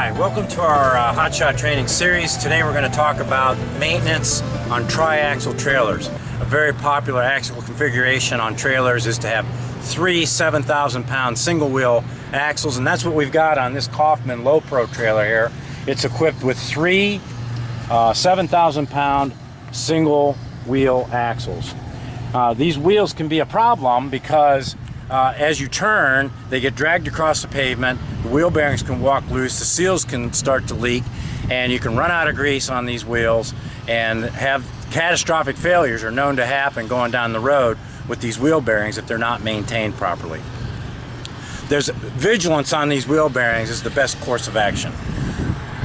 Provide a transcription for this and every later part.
Hi, welcome to our Hot Shot training series. Today we're going to talk about maintenance on tri-axle trailers. A very popular axle configuration on trailers is to have three 7,000-pound single wheel axles, and that's what we've got on this Kaufman Low Pro trailer here. It's equipped with three 7,000-pound single wheel axles. These wheels can be a problem because as you turn, they get dragged across the pavement, the wheel bearings can walk loose, the seals can start to leak, and you can run out of grease on these wheels and have catastrophic failures are known to happen going down the road with these wheel bearings if they're not maintained properly. There's vigilance on these wheel bearings is the best course of action.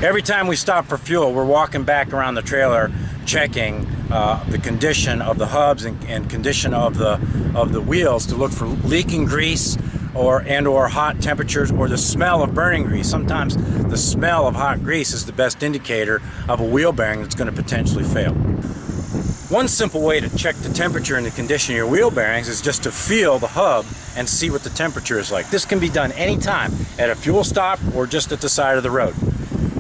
Every time we stop for fuel, we're walking back around the trailer checking the condition of the hubs and condition of the wheels to look for leaking grease or hot temperatures or the smell of burning grease. Sometimes the smell of hot grease is the best indicator of a wheel bearing that's going to potentially fail. One simple way to check the temperature and the condition of your wheel bearings is just to feel the hub and see what the temperature is like. This can be done anytime at a fuel stop or just at the side of the road.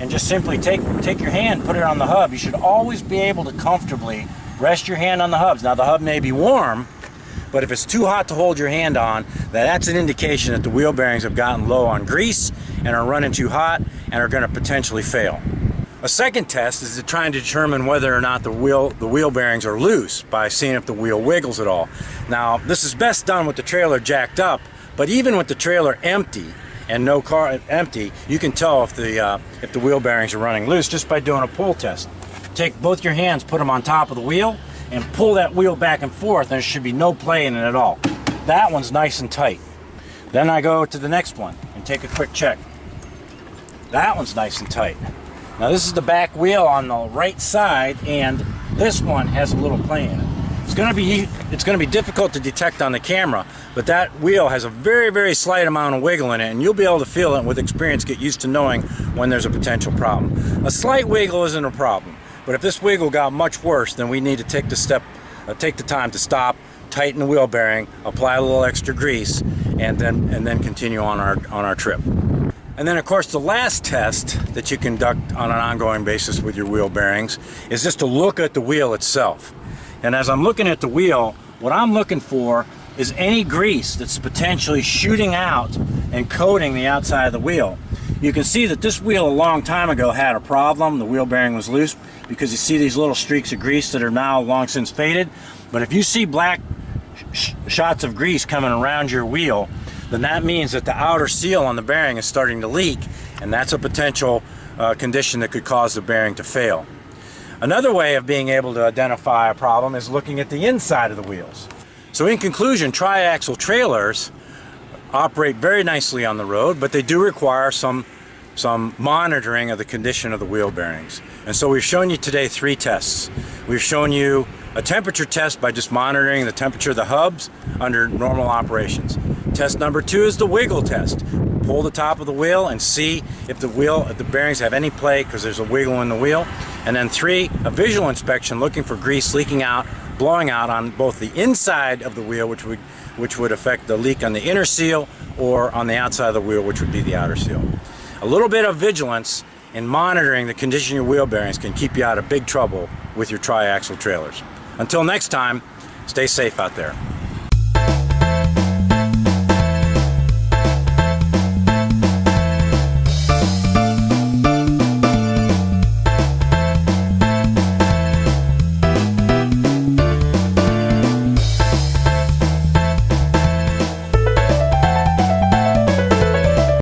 And just simply take your hand, put it on the hub. You should always be able to comfortably rest your hand on the hubs. Now the hub may be warm, but if it's too hot to hold your hand on, that's an indication that the wheel bearings have gotten low on grease and are running too hot and are going to potentially fail. A second test is to try and determine whether or not the wheel bearings are loose by seeing if the wheel wiggles at all. Now this is best done with the trailer jacked up, but even with the trailer empty and no car empty, you can tell if the wheel bearings are running loose just by doing a pull test. Take both your hands, put them on top of the wheel, and pull that wheel back and forth, and there should be no play in it at all. That one's nice and tight. Then I go to the next one and take a quick check. That one's nice and tight. Now this is the back wheel on the right side, and this one has a little play in it. It's going to be difficult to detect on the camera, but that wheel has a very, very slight amount of wiggle in it, and you'll be able to feel it, and with experience get used to knowing when there's a potential problem. A slight wiggle isn't a problem, but if this wiggle got much worse, then we need to take the time to stop, tighten the wheel bearing, apply a little extra grease, and then continue on our trip. And then of course the last test that you conduct on an ongoing basis with your wheel bearings is just to look at the wheel itself. And as I'm looking at the wheel, what I'm looking for is any grease that's potentially shooting out and coating the outside of the wheel. You can see that this wheel a long time ago had a problem. The wheel bearing was loose because you see these little streaks of grease that are now long since faded. But if you see black shots of grease coming around your wheel, then that means that the outer seal on the bearing is starting to leak, and that's a potential condition that could cause the bearing to fail. Another way of being able to identify a problem is looking at the inside of the wheels. So in conclusion, tri-axle trailers operate very nicely on the road, but they do require some monitoring of the condition of the wheel bearings. And so we've shown you today three tests. We've shown you a temperature test by just monitoring the temperature of the hubs under normal operations. Test number two is the wiggle test. Pull the top of the wheel and see if the bearings have any play because there's a wiggle in the wheel. And then three, a visual inspection looking for grease leaking out, blowing out on both the inside of the wheel, which would affect the leak on the inner seal, or on the outside of the wheel, which would be the outer seal. A little bit of vigilance in monitoring the condition of your wheel bearings can keep you out of big trouble with your tri-axle trailers. Until next time, stay safe out there.